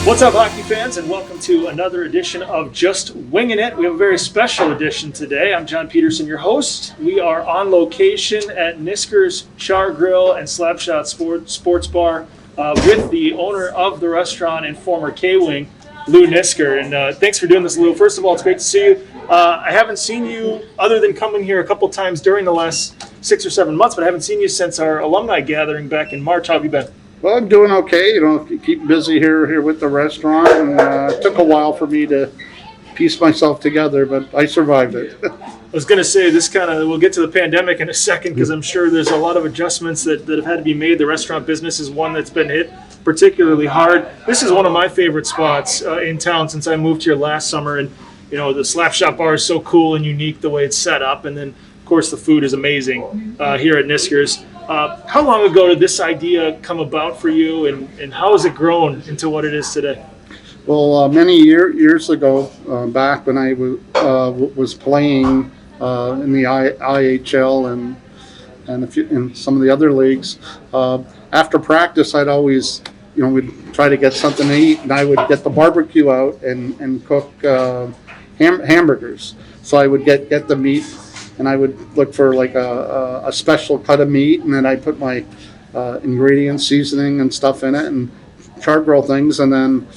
What's up, hockey fans, and welcome to another edition of Just Winging It. We have a very special edition today. I'm John Peterson, your host. We are on location at Nisker's Char-Grill and Slapshot Sports Bar with the owner of the restaurant and former K-Wing, Lou Nisker. And thanks for doing this, Lou. First of all, it's great to see you. I haven't seen you, other than coming here a couple times during the last 6 or 7 months, but I haven't seen you since our alumni gathering back in March. How have you been? Well, I'm doing okay. Keep busy here with the restaurant, and it took a while for me to piece myself together, but I survived it. I was going to say we'll get to the pandemic in a second, because I'm sure there's a lot of adjustments that have had to be made. The restaurant business is one that's been hit particularly hard. This is one of my favorite spots in town since I moved here last summer, and the Slapshot Bar is so cool and unique the way it's set up, and then of course the food is amazing here at Nisker's. How long ago did this idea come about for you, and how has it grown into what it is today? Well, many years ago, back when I was playing in the IHL and some of the other leagues, after practice I'd always, we'd try to get something to eat, and I would get the barbecue out and cook hamburgers. So I would get the meat, and I would look for like a special cut of meat, and then I put my ingredients, seasoning and stuff in it, and Char-Grill things. And then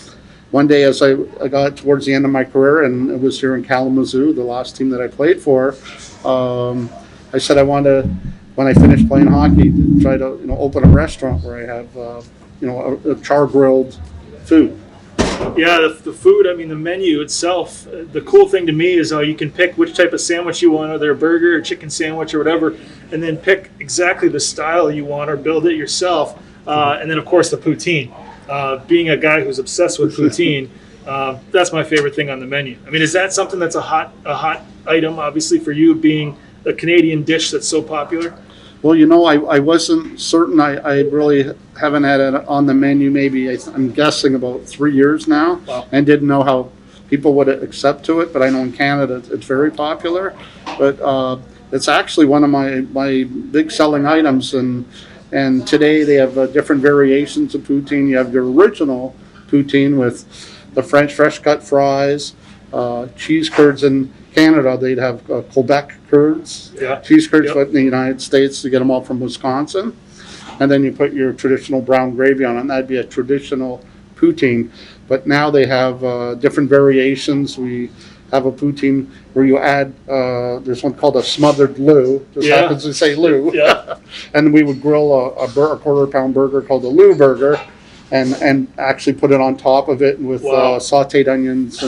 one day, as I got towards the end of my career, and it was here in Kalamazoo, the last team that I played for, I said I want to, when I finished playing hockey, to try to open a restaurant where I have a char-grilled food. Yeah, the food, the menu itself, the cool thing to me is you can pick which type of sandwich you want, whether a burger or chicken sandwich or whatever, and then pick exactly the style you want or build it yourself. And then, of course, the poutine. Being a guy who's obsessed with poutine, that's my favorite thing on the menu. Is that something that's a hot item, obviously, for you, being a Canadian dish that's so popular? Well, I wasn't certain. I really haven't had it on the menu maybe, I'm guessing, about 3 years now. Wow. And didn't know how people would accept to it, but I know in Canada it's very popular. But it's actually one of my big selling items, and today they have different variations of poutine. You have your original poutine with the French fresh cut fries, cheese curds. In Canada, they'd have Quebec curds, cheese curds, but in the United States, you get them all from Wisconsin. And then you put your traditional brown gravy on it, and that'd be a traditional poutine. But now they have different variations. We have a poutine where you add, there's one called a smothered Lou, just happens to say Lou. Yeah. And we would grill a quarter-pound burger called a Lou burger, and actually put it on top of it with sauteed onions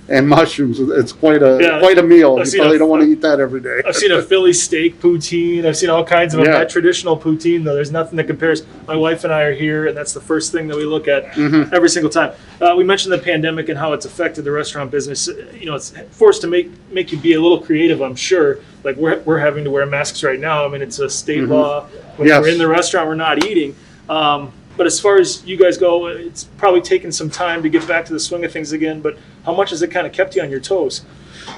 and mushrooms. It's quite a meal. You probably don't want to eat that every day. I've seen a Philly steak poutine. I've seen all kinds of them. That traditional poutine, though, there's nothing that compares. My wife and I are here, and that's the first thing that we look at every single time. We mentioned the pandemic and how it's affected the restaurant business. It's forced to make you be a little creative, I'm sure. Like we're having to wear masks right now. It's a state law. When we're in the restaurant, we're not eating. But as far as you guys go, it's probably taken some time to get back to the swing of things again. But how much has it kind of kept you on your toes?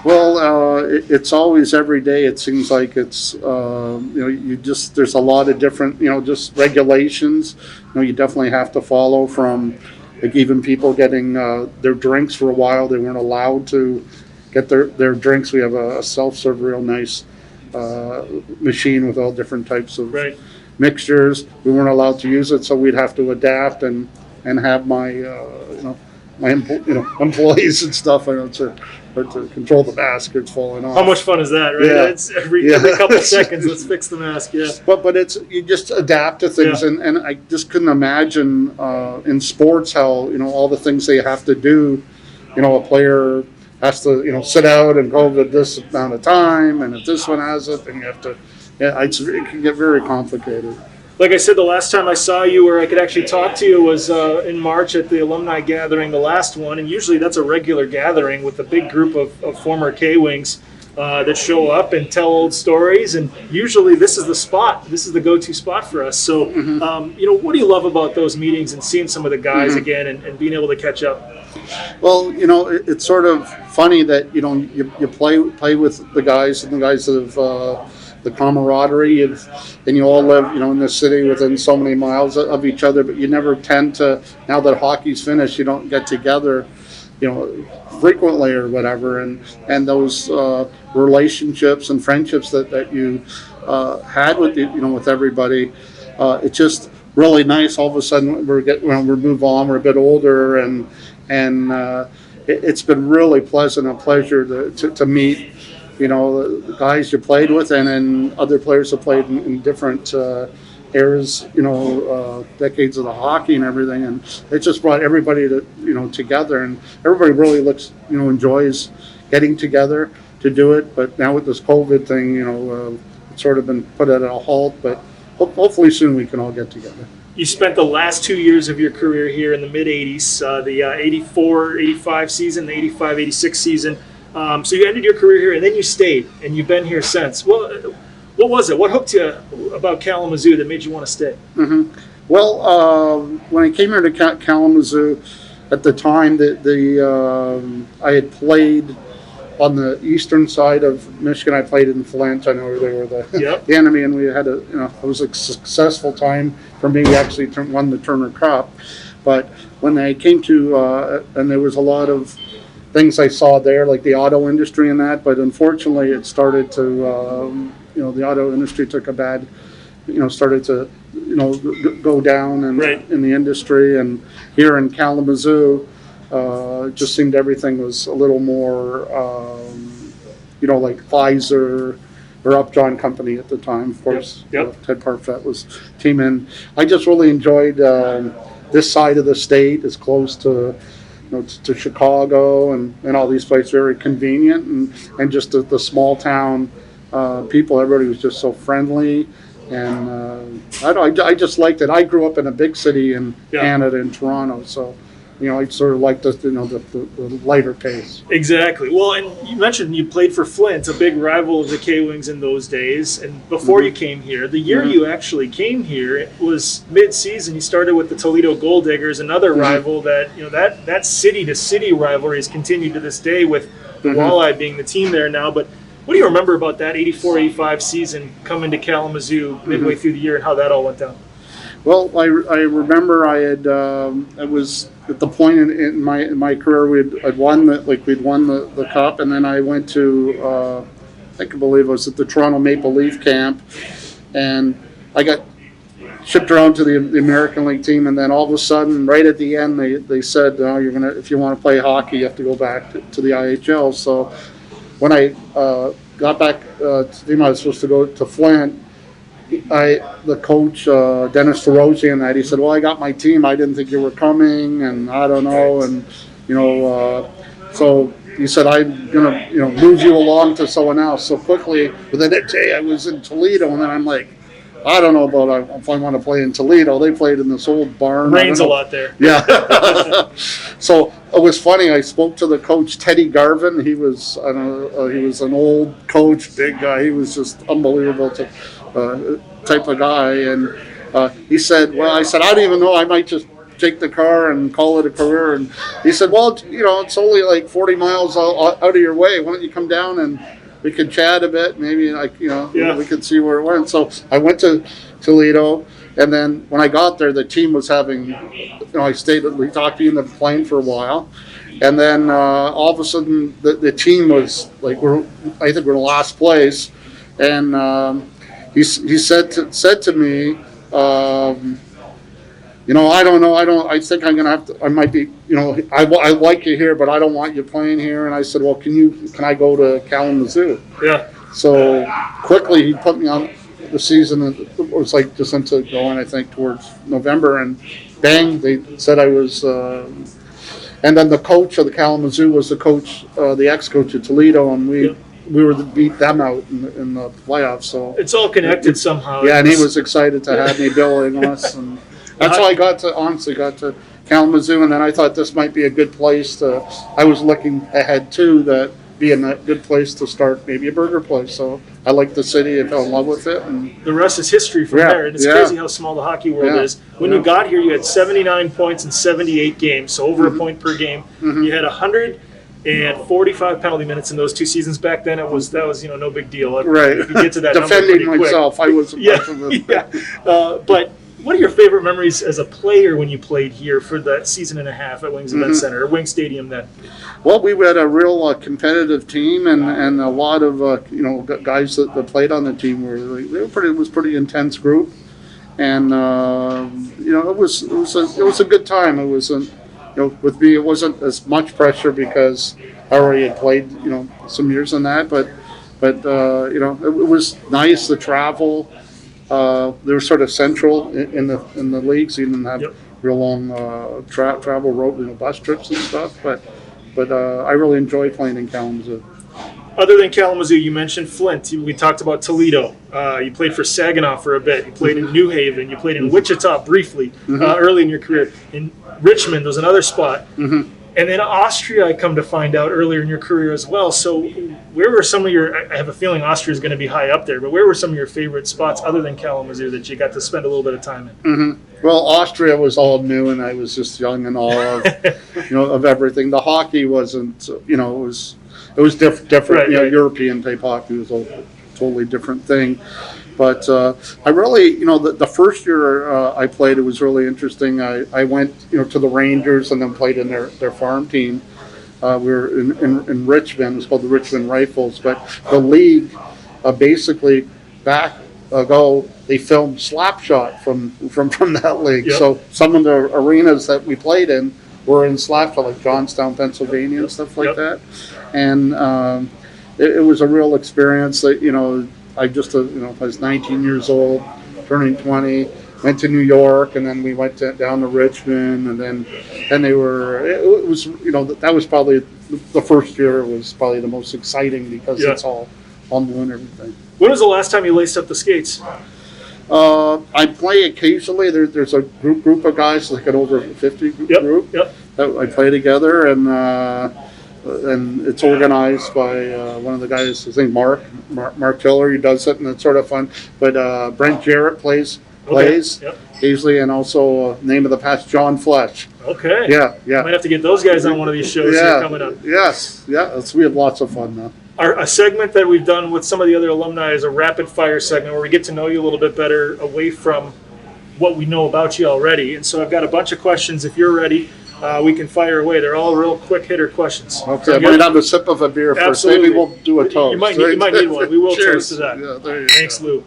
Well, it's always every day. It seems like it's there's a lot of different just regulations. You definitely have to follow, from like even people getting their drinks. For a while, they weren't allowed to get their drinks. We have a self-serve, real nice machine with all different types of mixtures. We weren't allowed to use it, so we'd have to adapt and have my employees and stuff to control the mask. It's falling off. How much fun is that, right? Yeah. It's every couple seconds, let's fix the mask. Yeah. But it's, you just adapt to things, and I just couldn't imagine in sports how all the things they have to do. A player has to sit out and go to this amount of time, and if this one has it, then you have to. It can get very complicated. Like I said, the last time I saw you where I could actually talk to you was in March at the alumni gathering, the last one. And usually that's a regular gathering with a big group of former K-Wings that show up and tell old stories. And usually this is the spot. This is the go-to spot for us. So, what do you love about those meetings and seeing some of the guys again and being able to catch up? Well, it's sort of funny that, you play with the guys, and the guys that have the camaraderie and you all live, in the city within so many miles of each other, but you never tend to, now that hockey's finished, you don't get together, frequently or whatever, and those relationships and friendships that you had with with everybody, it's just really nice. All of a sudden we move on, we're a bit older, and it's been really pleasant, a pleasure to meet the guys you played with, and then other players have played in different eras, decades of the hockey and everything, and it just brought everybody together, and everybody really enjoys getting together to do it. But now with this COVID thing, it's sort of been put at a halt, but hopefully soon we can all get together. You spent the last 2 years of your career here in the mid-'80s, the 84-85 season, the 85-86 season. So you ended your career here, and then you stayed, and you've been here since. Well, what was it? What hooked you about Kalamazoo that made you want to stay? Mm-hmm. Well, when I came here to Kalamazoo, at the time, I had played on the eastern side of Michigan. I played in Flint. I know they were the enemy, and we had it was a successful time for me. We actually won the Turner Cup. But when I came to, and there was a lot of things I saw there, like the auto industry and that, but unfortunately it started to, the auto industry took a bad, started to, go down in the industry. And here in Kalamazoo, it just seemed everything was a little more, like Pfizer or Upjohn Company at the time, of course. Ted Parfett was team in. I just really enjoyed this side of the state. It's close to to Chicago and all these places, very convenient, and just the small town people. Everybody was just so friendly, and I just liked it. I grew up in a big city in Canada, in Toronto, so I sort of liked the lighter pace. Exactly. Well, and you mentioned you played for Flint, a big rival of the K-Wings in those days. And before you came here, the year you actually came here, it was mid-season. You started with the Toledo Gold Diggers, another rival that that city-to-city rivalry has continued to this day, with the Walleye being the team there now. But what do you remember about that 84-85 season coming to Kalamazoo midway through the year, and how that all went down? Well, I remember I was at the point in my career we'd won the cup, and then I went to I believe it was at the Toronto Maple Leaf camp, and I got shipped around to the American League team, and then all of a sudden, right at the end, they said, if you want to play hockey, you have to go back to the IHL. So when I got back to the team, I was supposed to go to Flint. The coach, Dennis DeRosier, and that, he said, well, I got my team. I didn't think you were coming, and I don't know. And, so he said, I'm going to, move you along to someone else. So quickly, within a day, I was in Toledo, and then I'm like, I don't know about if I want to play in Toledo. They played in this old barn. Rains a lot there. Yeah. So it was funny. I spoke to the coach, Teddy Garvin. He was, he was an old coach, big guy. He was just unbelievable type of guy. And he said, well, I said, I don't even know. I might just take the car and call it a career. And he said, well, it's only like 40 miles out of your way. Why don't you come down and we could chat a bit, maybe we could see where it went. So I went to Toledo, and then when I got there, the team was having, I stayed, we talked to you in the plane for a while, and then all of a sudden the team was like, I think we're in last place, and he said to me, I don't know. I think I'm going to I might be, I like you here, but I don't want you playing here. And I said, well, can I go to Kalamazoo? Yeah. So quickly he put me on the season. It was like just into going, I think, towards November. And bang, they said I was, and then the coach of the Kalamazoo was the ex-coach of Toledo. And we were to beat them out in the playoffs. So it's all connected somehow. Yeah. And he was excited to have me billing us. And that's how I got to Kalamazoo, and then I thought this might be a good place I was looking ahead too, that being a good place to start maybe a burger place. So I liked the city, I fell in love with it. And the rest is history from there. And it's crazy how small the hockey world is. When you got here, you had 79 points in 78 games, so over a point per game. You had 100 and 45 penalty minutes in those 2 seasons. Back then, that was no big deal. Right. You get to that number Defending pretty myself, quick. I wasn't much of a... Yeah. But what are your favorite memories as a player when you played here for that season and a half at Wings Event Center or Wing Stadium then? Well, we had a real competitive team, and a lot of guys that played on the team it was pretty intense group, and it was a good time. It wasn't with me, it wasn't as much pressure because I already had played some years in that, but it was nice to travel. They were sort of central in the leagues. You didn't have real long travel road, bus trips and stuff. But I really enjoyed playing in Kalamazoo. Other than Kalamazoo, you mentioned Flint. We talked about Toledo. You played for Saginaw for a bit. You played in New Haven. You played in Wichita briefly early in your career. In Richmond was another spot. And then Austria, I come to find out earlier in your career as well. So where were some of I have a feeling Austria is going to be high up there, but where were some of your favorite spots other than Kalamazoo that you got to spend a little bit of time in? Well, Austria was all new, and I was just young and all of, of everything. The hockey wasn't, it was different. Right. European type hockey was a totally different thing. But I really, the first year I played, it was really interesting. I went, to the Rangers and then played in their farm team. We were in Richmond. It was called the Richmond Rifles. But the league, basically, back ago, they filmed Slapshot from that league. Yep. So some of the arenas that we played in were in Slapshot, like Johnstown, Pennsylvania, and stuff like that. And it was a real experience. That I just, I was 19 years old, turning 20, went to New York, and then we went down to Richmond, and then it was, that was probably, the first year was probably the most exciting because it's all new and everything. When was the last time you laced up the skates? I play occasionally. There's a group of guys, like an over 50 group that I play together, and it's organized by one of the guys, his name Mark Tiller. He does it, and it's sort of fun. But Brent Jarrett plays occasionally, and also name of the past, John Fletch. Okay. Yeah. Might have to get those guys on one of these shows here coming up. Yes. We have lots of fun now. A segment that we've done with some of the other alumni is a rapid fire segment where we get to know you a little bit better away from what we know about you already. And so I've got a bunch of questions. If you're ready, we can fire away. They're all real quick hitter questions. Okay, I might have a sip of a beer first. Absolutely. Maybe we'll do a toast. You might need one. We will Cheers. toast to that. Yeah, there you Thanks, go.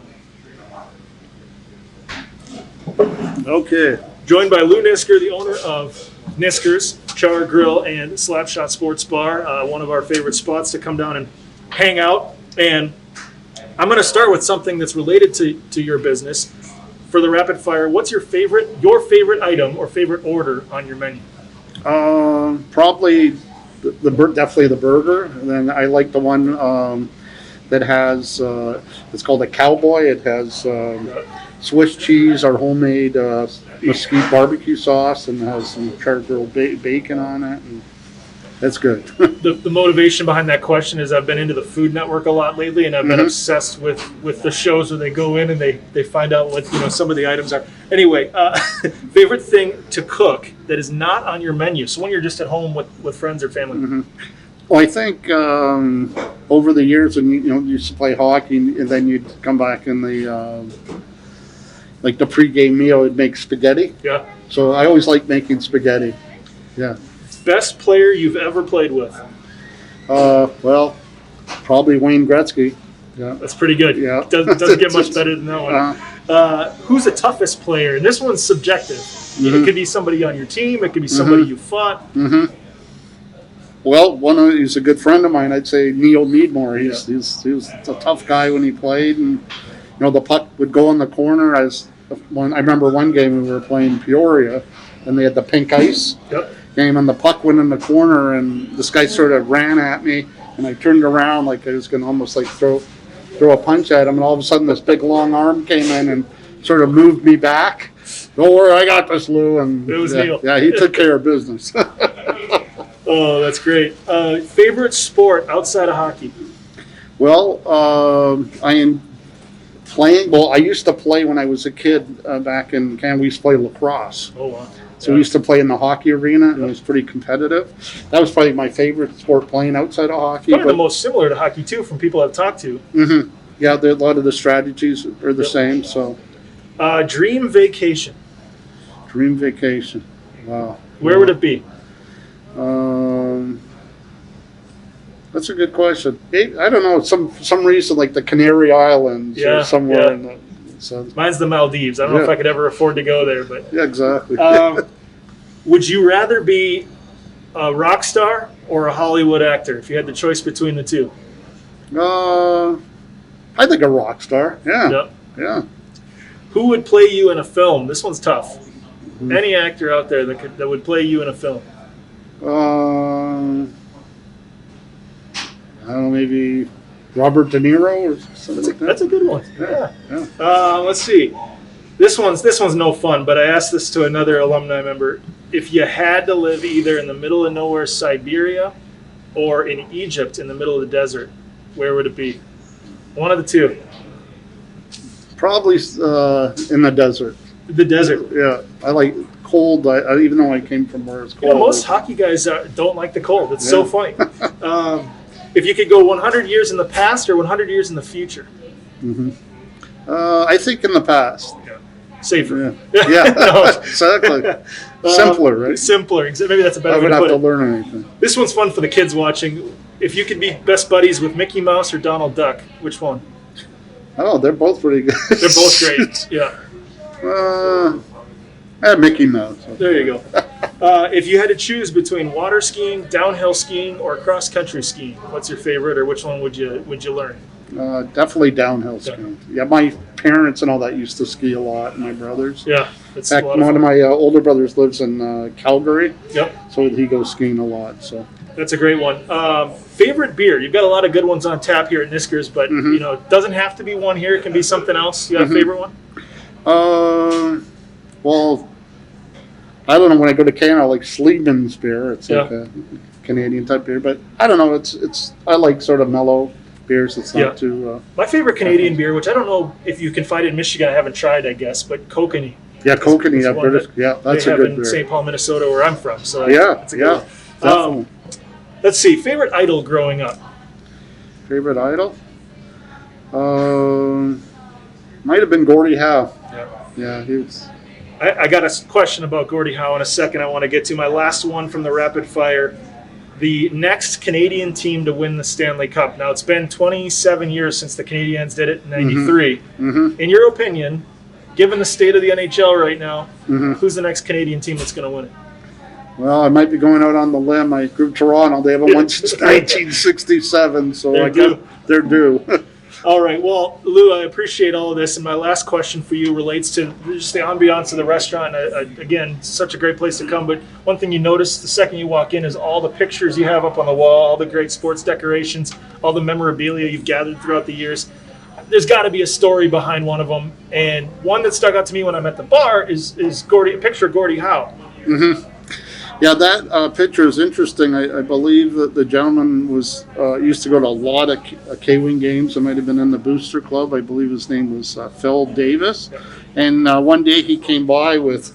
Lou. Okay. Joined by Lou Nisker, the owner of Niskers, Char-Grill, and Slapshot Sports Bar, one of our favorite spots to come down and hang out. And I'm going to start with something that's related to your business. For the rapid fire, what's your favorite item or favorite order on your menu? Probably definitely the burger. And then I like the one that has it's called a Cowboy. It has Swiss cheese, our homemade mesquite barbecue sauce, and has some Char-Grill bacon on it. And that's good. The motivation behind that question is I've been into the Food Network a lot lately, and I've been obsessed with the shows where they go in and they find out what some of the items are. Anyway, favorite thing to cook that is not on your menu. So when you're just at home with friends or family. Well, I think over the years when you used to play hockey, and then you'd come back in the like the pregame meal, it'd make spaghetti. Yeah. So I always like making spaghetti. Yeah. Best player you've ever played with? Well, probably Wayne Gretzky. Yeah. That's pretty good. Yeah. Doesn't get much better than that one. Who's the toughest player? And this one's subjective. It could be somebody on your team. It could be somebody you fought. Well, he's a good friend of mine. I'd say Neil Meadmore. He was a tough guy when he played, and the puck would go in the corner. I remember one game we were playing Peoria, and they had the pink ice game, and the puck went in the corner, and this guy sort of ran at me, and I turned around like I was going to almost like throw a punch at him, and all of a sudden this big long arm came in and sort of moved me back. Don't worry, I got this, Lou. And it was Neil. Yeah, he took care of business. Oh, that's great. Favorite sport outside of hockey? Well, I am playing. Well, I used to play when I was a kid back in Canada. We used to play lacrosse. Oh, wow. So we used to play in the hockey arena, and it was pretty competitive. That was probably my favorite sport playing outside of hockey. Probably the most similar to hockey, too, from people I've talked to. Mm-hmm. Yeah, a lot of the strategies are the same. So, dream vacation. dream vacation. Wow. Where would it be? That's a good question. I don't know. Some reason like the Canary Islands or somewhere in the. So, mine's the Maldives. I don't know if I could ever afford to go there, but yeah, exactly. would you rather be a rock star or a Hollywood actor if you had the choice between the two? I think a rock star. Yeah. Yep. Yeah. Who would play you in a film? This one's tough. Mm-hmm. Any actor out there that would play you in a film? I don't know, maybe Robert De Niro or something like that. That's a good one. Yeah. Let's see. This one's no fun, but I asked this to another alumni member. If you had to live either in the middle of nowhere, Siberia, or in Egypt in the middle of the desert, where would it be? One of the two. Probably in the desert. The desert. Yeah. I like cold, even though I came from where it's cold. Most hockey guys don't like the cold. It's so funny. If you could go 100 years in the past or 100 years in the future? Mm-hmm. I think in the past. Yeah. Safer. Yeah, exactly. Simpler, right? Simpler. Maybe that's a better way to put it. I would have to learn anything. This one's fun for the kids watching. If you could be best buddies with Mickey Mouse or Donald Duck, which one? Oh, they're both pretty good. They're both great, yeah. Mickey Mouse. There you go. If you had to choose between water skiing, downhill skiing, or cross-country skiing, what's your favorite, or which one would you learn? Definitely downhill skiing. Yeah, my parents and all that used to ski a lot, and my brothers. Yeah. In fact, one of my older brothers lives in Calgary. Yep. So he goes skiing a lot. So that's a great one. Favorite beer? You've got a lot of good ones on tap here at Niskers, but it doesn't have to be one here. It can be something else. You got a favorite one? Well, I don't know. When I go to Canada, I like Sleeman's beer. It's like a Canadian type beer, but I don't know. I like sort of mellow beers. It's not too. My favorite Canadian beer, which I don't know if you can find it in Michigan. I haven't tried, I guess, but Kokanee. Yeah, Kokanee. Yeah, British. That's a good beer. In St. Paul, Minnesota, where I'm from. So that's a good one. Let's see. Favorite idol growing up. Favorite idol? Might have been Gordie Howe. Yeah, he was. I got a question about Gordie Howe in a second I want to get to. My last one from the rapid fire. The next Canadian team to win the Stanley Cup. Now, it's been 27 years since the Canadiens did it in 93. Mm-hmm. In your opinion, given the state of the NHL right now, who's the next Canadian team that's going to win it? Well, I might be going out on the limb. I grew Toronto. They haven't won since 1967, so I guess they're due. All right. Well, Lou, I appreciate all of this. And my last question for you relates to just the ambiance of the restaurant. Again, such a great place to come. But one thing you notice the second you walk in is all the pictures you have up on the wall, all the great sports decorations, all the memorabilia you've gathered throughout the years. There's got to be a story behind one of them. And one that stuck out to me when I'm at the bar is a picture of Gordie Howe. Mm-hmm. Yeah, that picture is interesting. I believe that the gentleman used to go to a lot of K-Wing games. It might have been in the Booster Club. I believe his name was Phil Davis. And one day he came by with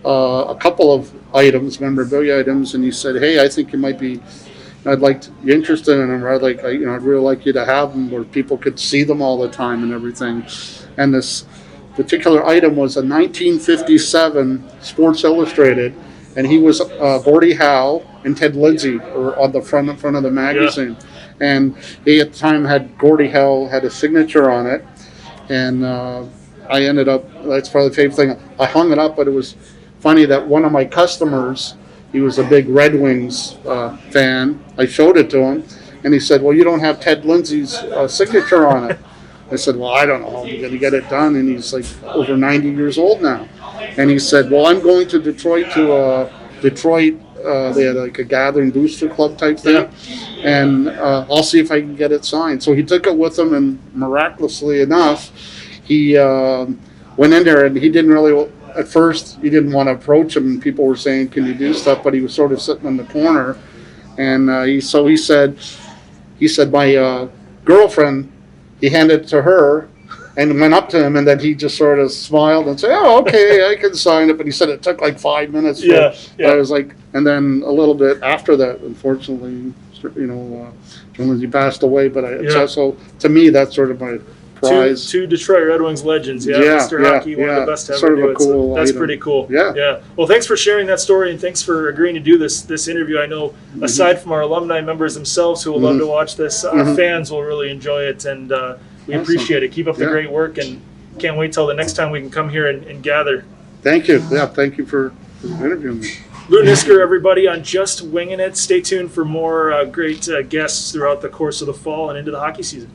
a couple of items, memorabilia items, and he said, "Hey, I think you're interested in them. I'd really like you to have them where people could see them all the time and everything." And this particular item was a 1957 Sports Illustrated. And he was Gordie Howe and Ted Lindsay were on the front of the magazine. Yeah. And he at the time had Gordie Howe had a signature on it. And I ended up, that's probably the favorite thing. I hung it up, but it was funny that one of my customers, he was a big Red Wings fan. I showed it to him. And he said, "Well, you don't have Ted Lindsay's signature on it." I said, "Well, I don't know how I'm going to get it done." And he's like over 90 years old now. And he said, "Well, I'm going to Detroit they had like a gathering booster club type thing, and I'll see if I can get it signed." So he took it with him, and miraculously enough, he went in there, and he didn't really, at first, he didn't want to approach him, and people were saying, "Can you do stuff?" But he was sort of sitting in the corner, and he said, my girlfriend, he handed it to her, and went up to him, and then he just sort of smiled and said, "Oh, okay, I can sign it." But he said it took like 5 minutes. I was like, and then a little bit after that, unfortunately, Lindsay passed away. But so to me, that's sort of my prize. Two Detroit Red Wings legends, Mr. Hockey, one of the best to ever sort of do a it. cool So that's item. pretty cool. Yeah. Well, thanks for sharing that story, and thanks for agreeing to do this interview. I know, aside from our alumni members themselves who will love to watch this, our fans will really enjoy it, and we appreciate it. Keep up the great work, and can't wait till the next time we can come here and gather. Thank you. Yeah, thank you for interviewing me. Lou Nisker, everybody, on Just Winging It. Stay tuned for more great guests throughout the course of the fall and into the hockey season.